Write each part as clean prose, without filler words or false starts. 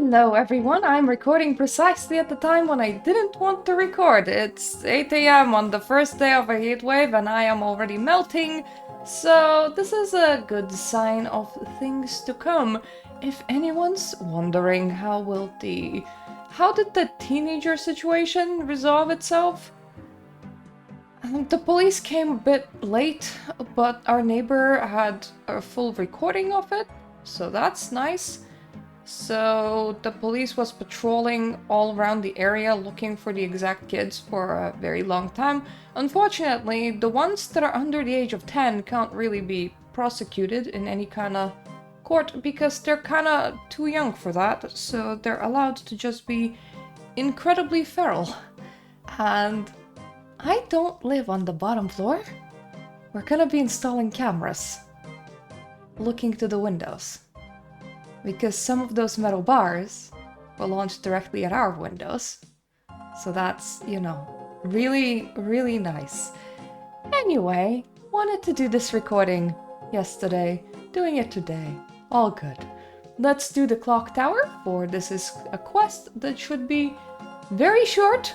Hello everyone, I'm recording precisely at the time when I didn't want to record. It's 8 AM on the first day of a heat wave and I am already melting, so this is a good sign of things to come. If anyone's wondering how did the teenager situation resolve itself? The police came a bit late, but our neighbor had a full recording of it, so that's nice. So the police was patrolling all around the area looking for the exact kids for a very long time. Unfortunately, the ones that are under the age of 10 can't really be prosecuted in any kind of court because they're kind of too young for that, so they're allowed to just be incredibly feral. And I don't live on the bottom floor. We're gonna be installing cameras looking to the windows, because some of those metal bars will launch directly at our windows. So that's, really, really nice. Anyway, wanted to do this recording yesterday, doing it today. All good. Let's do the clock tower, for this is a quest that should be very short.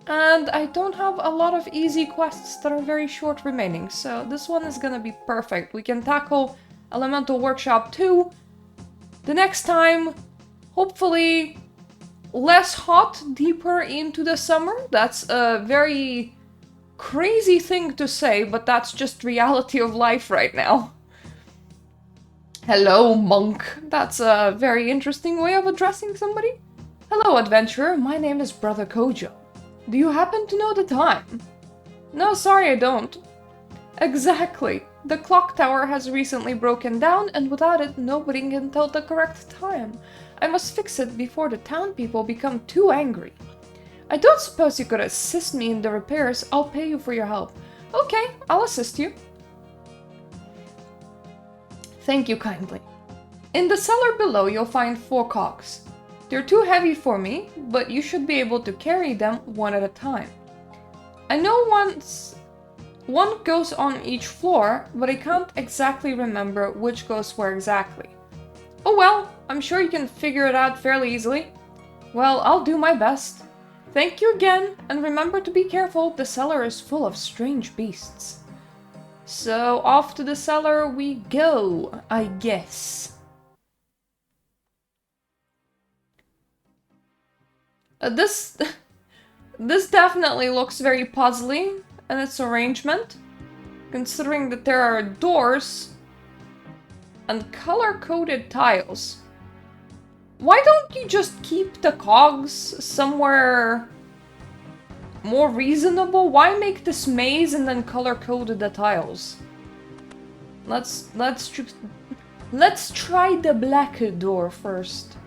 And I don't have a lot of easy quests that are very short remaining, so this one is gonna be perfect. We can tackle Elemental Workshop 2 the next time, hopefully less hot, deeper into the summer. That's a very crazy thing to say, but that's just reality of life right now. Hello, monk. That's a very interesting way of addressing somebody. Hello, adventurer. My name is Brother Kojo. Do you happen to know the time? No, sorry, I don't. Exactly. The clock tower has recently broken down, and without it, nobody can tell the correct time. I must fix it before the town people become too angry. I don't suppose you could assist me in the repairs. I'll pay you for your help. Okay, I'll assist you. Thank you kindly. In the cellar below, you'll find 4 cogs. They're too heavy for me, but you should be able to carry them one at a time. I know one goes on each floor, but I can't exactly remember which goes where exactly. Oh well, I'm sure you can figure it out fairly easily. Well, I'll do my best. Thank you again, and remember to be careful, the cellar is full of strange beasts. So off to the cellar we go, I guess. This definitely looks very puzzling in its arrangement, considering that there are doors and color-coded tiles. Why don't you just keep the cogs somewhere more reasonable? Why make this maze and then color-coded the tiles? Let's try the black door first.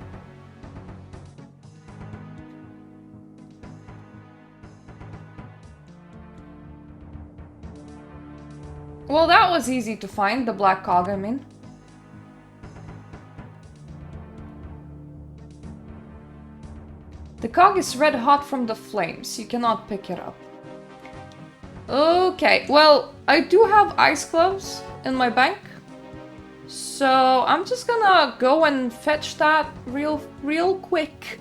Well, that was easy to find, the black cog, I mean. The cog is red hot from the flames, you cannot pick it up. Okay, well, I do have ice gloves in my bank, so I'm just gonna go and fetch that real quick.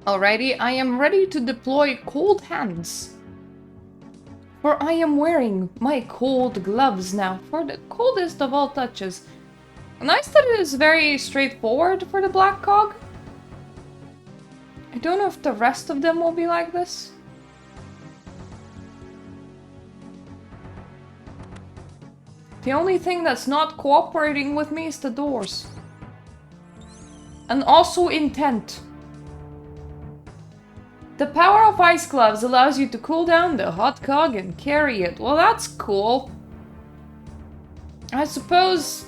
Alrighty, I am ready to deploy cold hands. For I am wearing my cold gloves now, for the coldest of all touches. Nice that it is very straightforward for the black cog. I don't know if the rest of them will be like this. The only thing that's not cooperating with me is the doors. And also intent. The power of ice gloves allows you to cool down the hot cog and carry it. Well, that's cool. I suppose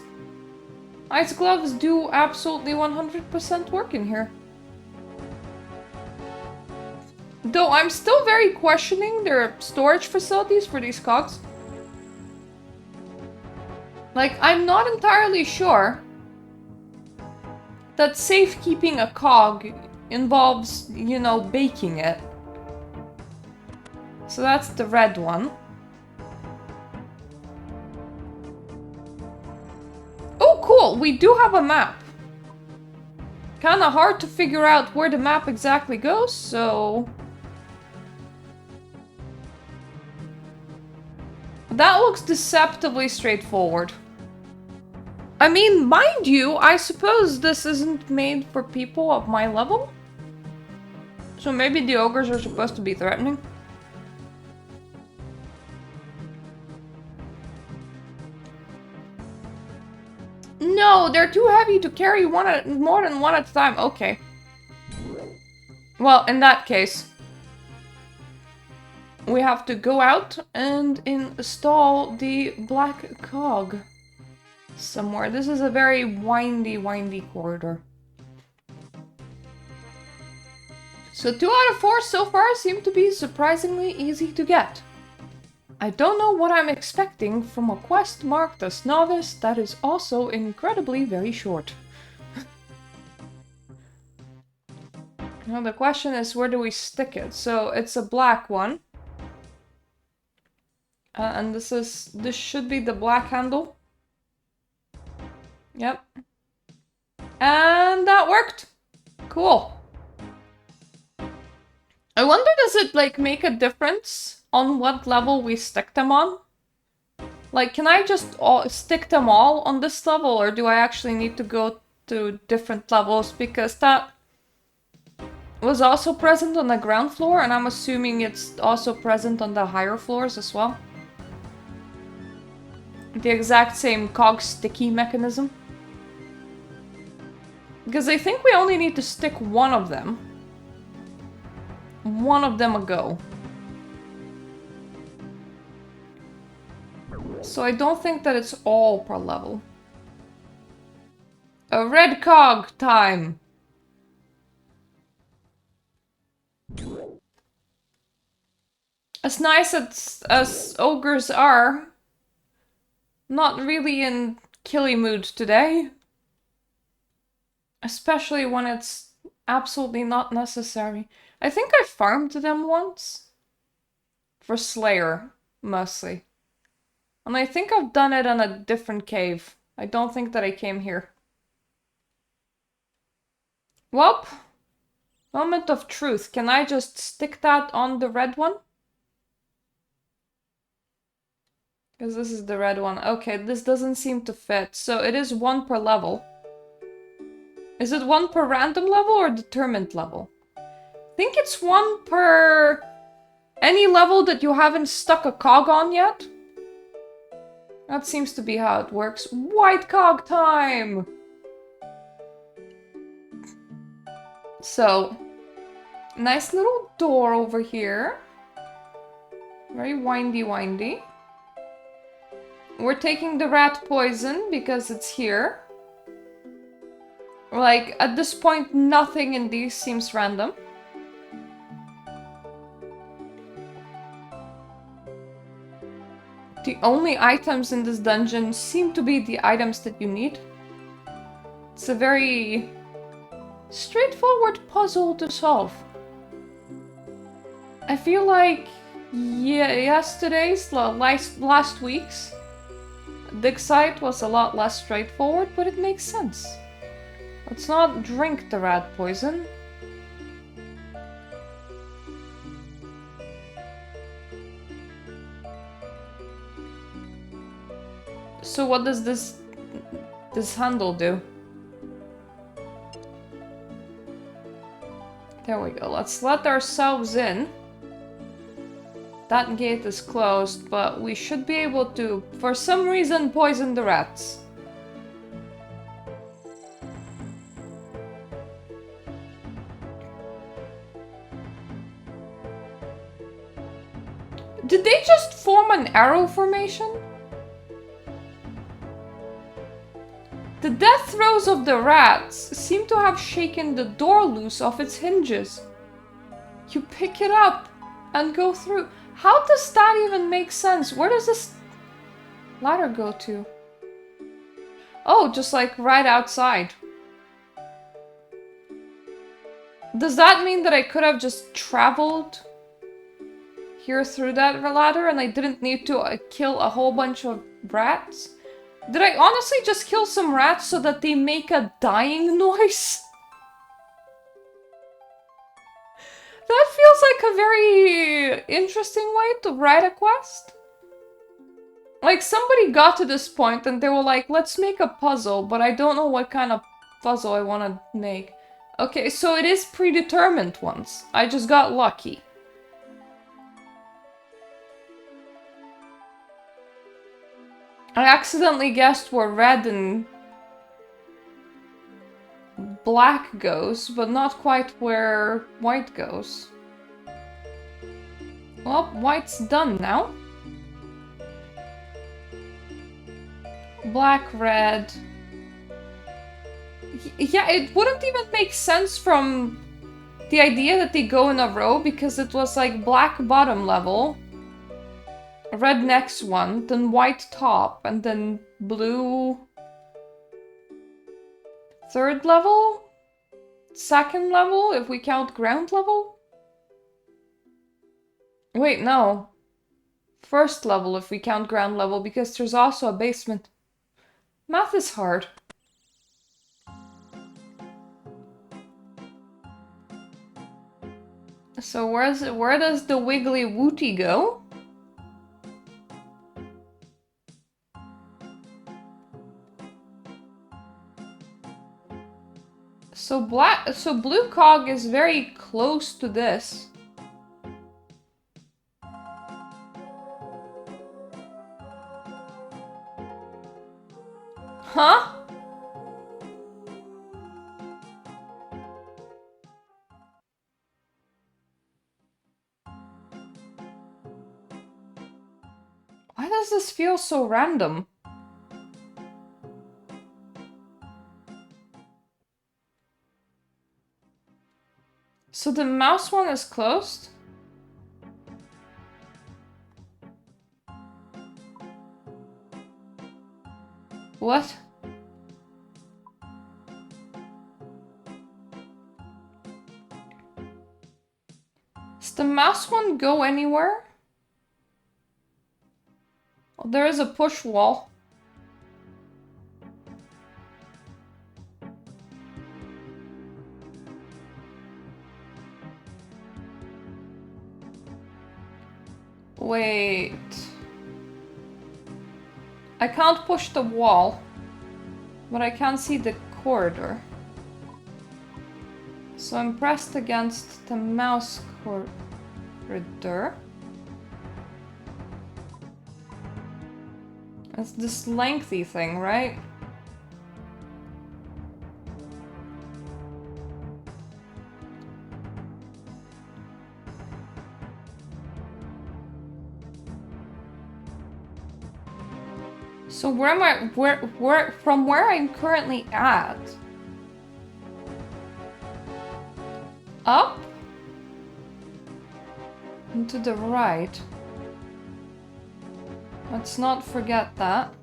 ice gloves do absolutely 100% work in here. Though I'm still very questioning their storage facilities for these cogs. Like, I'm not entirely sure that safekeeping a cog involves, baking it. So that's the red one. Oh, cool! We do have a map. kinda hard to figure out where the map exactly goes, so... That looks deceptively straightforward. I mean, mind you, I suppose this isn't made for people of my level? So maybe the ogres are supposed to be threatening? No, they're too heavy to carry more than one at a time. Okay. Well, in that case, we have to go out and install the black cog somewhere. This is a very windy corridor. So 2 out of 4 so far seem to be surprisingly easy to get. I don't know what I'm expecting from a quest marked as novice that is also incredibly very short. Now the question is, where do we stick it? So it's a black one. And this should be the black handle. Yep. And that worked! Cool. I wonder, does it like make a difference on what level we stick them on? Like, can I just stick them all on this level, or do I actually need to go to different levels? Because that was also present on the ground floor, and I'm assuming it's also present on the higher floors as well. The exact same cog sticky mechanism. Because I think we only need to stick one of them. One of them a go. So I don't think that it's all per level. A red cog time! As nice as ogres are, not really in killy mood today. Especially when it's absolutely not necessary. I think I farmed them once. For Slayer, mostly. And I think I've done it in a different cave. I don't think that I came here. Welp. Moment of truth. Can I just stick that on the red one? Because this is the red one. Okay, this doesn't seem to fit. So it is 1 per level. Is it 1 per random level or determined level? I think it's 1 per any level that you haven't stuck a cog on yet. That seems to be how it works. White cog time! So, nice little door over here. Very windy. We're taking the rat poison because it's here. Like, at this point, nothing in these seems random. The only items in this dungeon seem to be the items that you need. It's a very straightforward puzzle to solve. I feel like yesterday's, last week's dig site was a lot less straightforward, but it makes sense. Let's not drink the rat poison. So what does this handle do? There we go. Let's let ourselves in. That gate is closed, but we should be able to, for some reason, poison the rats. Did they just form an arrow formation? The death throes of the rats seem to have shaken the door loose off its hinges. You pick it up and go through. How does that even make sense? Where does this ladder go to? Oh, just like right outside. Does that mean that I could have just traveled here through that ladder and I didn't need to kill a whole bunch of rats? Did I honestly just kill some rats so that they make a dying noise? That feels like a very interesting way to write a quest. Like, somebody got to this point and they were like, let's make a puzzle, but I don't know what kind of puzzle I want to make. Okay, so it is predetermined ones. I just got lucky. I accidentally guessed where red and black goes, but not quite where white goes. Well, white's done now. Black, red. Yeah, it wouldn't even make sense from the idea that they go in a row, because it was like black bottom level, red next one, then white top, and then blue third level? Second level, if we count ground level? Wait, no. First level if we count ground level, because there's also a basement. Math is hard. So where does the wiggly wooty go? So blue cog is very close to this. Huh? Why does this feel so random? So the mouse one is closed? What? Does the mouse one go anywhere? Oh, there is a push wall. Wait. I can't push the wall, but I can see the corridor. So I'm pressed against the mouse corridor. It's this lengthy thing, right? So where am I, from where I'm currently at? Up? And to the right. Let's not forget that.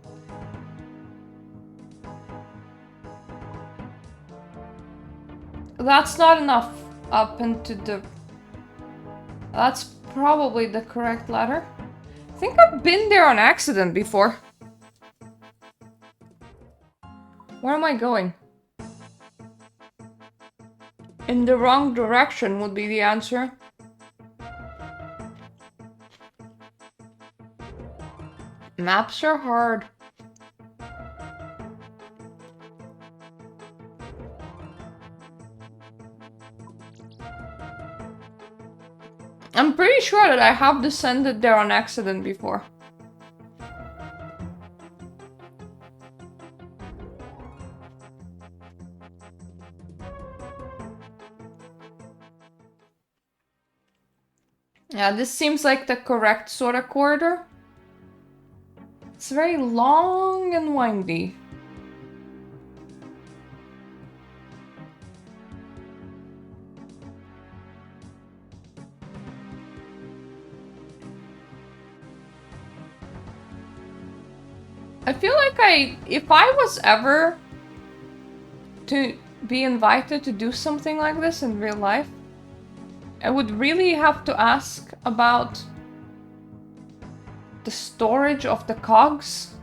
That's not enough up into the... That's probably the correct ladder. I think I've been there on accident before. Where am I going? In the wrong direction would be the answer. Maps are hard. I'm pretty sure that I have descended there on accident before. Yeah, this seems like the correct sort of corridor. It's very long and windy. I feel like if I was ever to be invited to do something like this in real life, I would really have to ask about the storage of the cogs.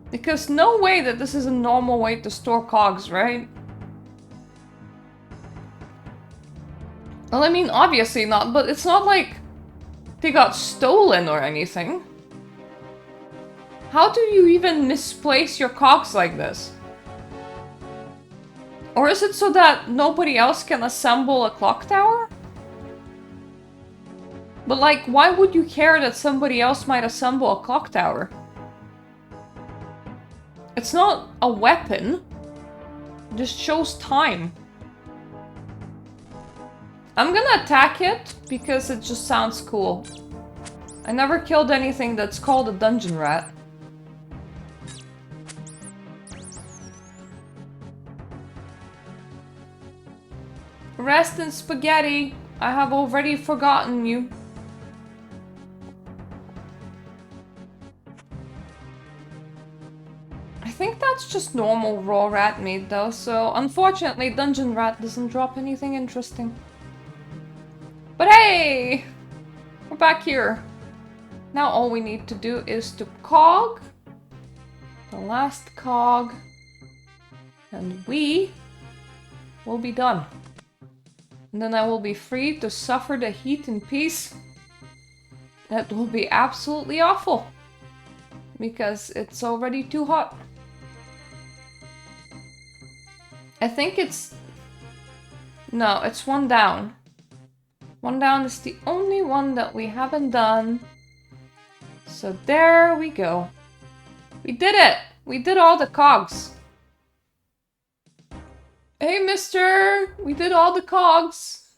Because no way that this is a normal way to store cogs, right? Well, I mean, obviously not, but it's not like they got stolen or anything. How do you even misplace your cogs like this? Or is it so that nobody else can assemble a clock tower? But like, why would you care that somebody else might assemble a clock tower? It's not a weapon. It just shows time. I'm gonna attack it because it just sounds cool. I never killed anything that's called a dungeon rat. Rest in spaghetti. I have already forgotten you. I think that's just normal raw rat meat though, so unfortunately dungeon rat doesn't drop anything interesting. But hey! We're back here. Now all we need to do is to cog. The last cog. And we will be done. And then I will be free to suffer the heat in peace. That will be absolutely awful. Because it's already too hot. I think it's... No, it's one down. One down is the only one that we haven't done. So there we go. We did it! We did all the cogs. Hey, mister! We did all the cogs.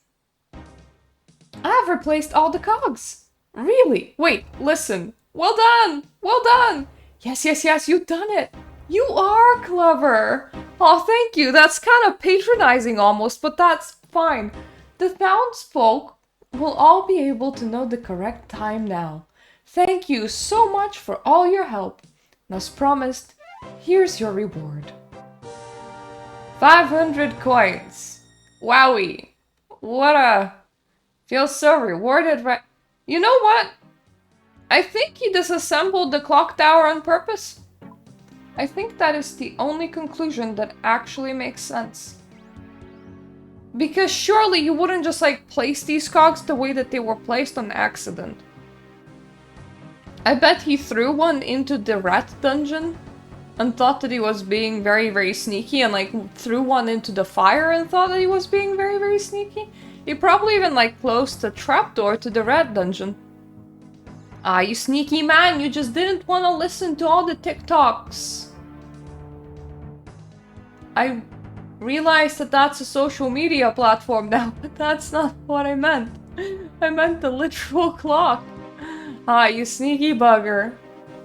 I've replaced all the cogs. Really? Wait, listen. Well done! Well done! Yes, yes, yes, you've done it! You are clever! Oh, thank you. That's kind of patronizing almost, but that's fine. The townsfolk will all be able to know the correct time now. Thank you so much for all your help. And as promised, here's your reward. 500 coins. Wowie. What a... Feel so rewarded, right? You know what? I think he disassembled the clock tower on purpose. I think that is the only conclusion that actually makes sense. Because surely you wouldn't just like place these cogs the way that they were placed on accident. I bet he threw one into the rat dungeon and thought that he was being very, very sneaky and like threw one into the fire and thought that he was being very, very sneaky. He probably even like closed the trapdoor to the rat dungeon. Ah, you sneaky man, you just didn't want to listen to all the TikToks. I realized that that's a social media platform now, but that's not what I meant. I meant the literal clock. Ah, you sneaky bugger.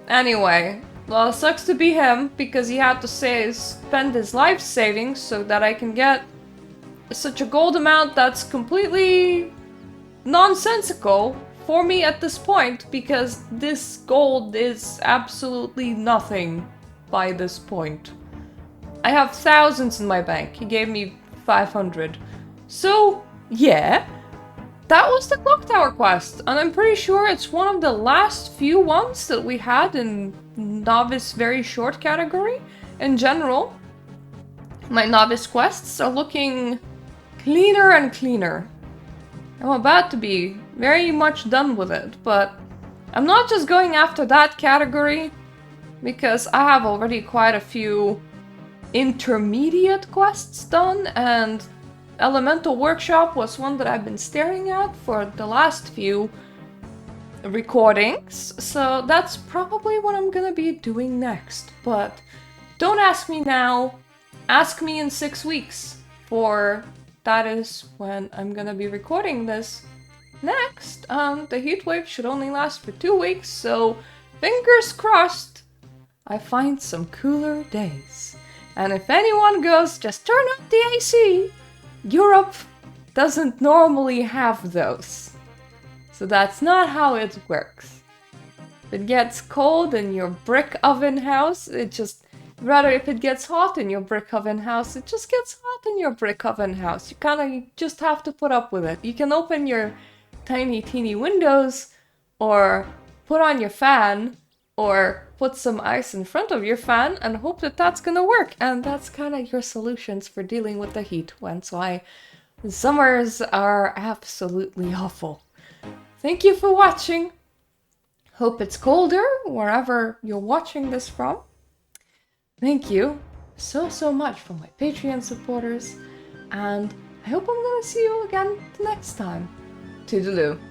Anyway, well, it sucks to be him, because he had to spend his life savings so that I can get such a gold amount that's completely nonsensical for me at this point, because this gold is absolutely nothing by this point. I have thousands in my bank. He gave me 500. So, yeah, that was the clock tower quest, and I'm pretty sure it's one of the last few ones that we had in novice very short category. In general, my novice quests are looking cleaner and cleaner. I'm about to be very much done with it, but I'm not just going after that category because I have already quite a few intermediate quests done, and Elemental Workshop was one that I've been staring at for the last few recordings, so that's probably what I'm gonna be doing next. But don't ask me now, ask me in 6 weeks, for that is when I'm gonna be recording this next. The heatwave should only last for 2 weeks, so fingers crossed I find some cooler days. And if anyone goes, just turn up the AC, Europe doesn't normally have those. So that's not how it works. If it gets cold in your brick oven house, rather if it gets hot in your brick oven house, it just gets hot in your brick oven house. You just have to put up with it. You can open your tiny teeny windows, or put on your fan, or put some ice in front of your fan and hope that that's gonna work. And that's kind of your solutions for dealing with the heat. Once I Summers are absolutely awful. Thank you for watching. Hope it's colder wherever you're watching this from. Thank you so much for my Patreon supporters, and I hope I'm gonna see you again the next time. Toodaloo.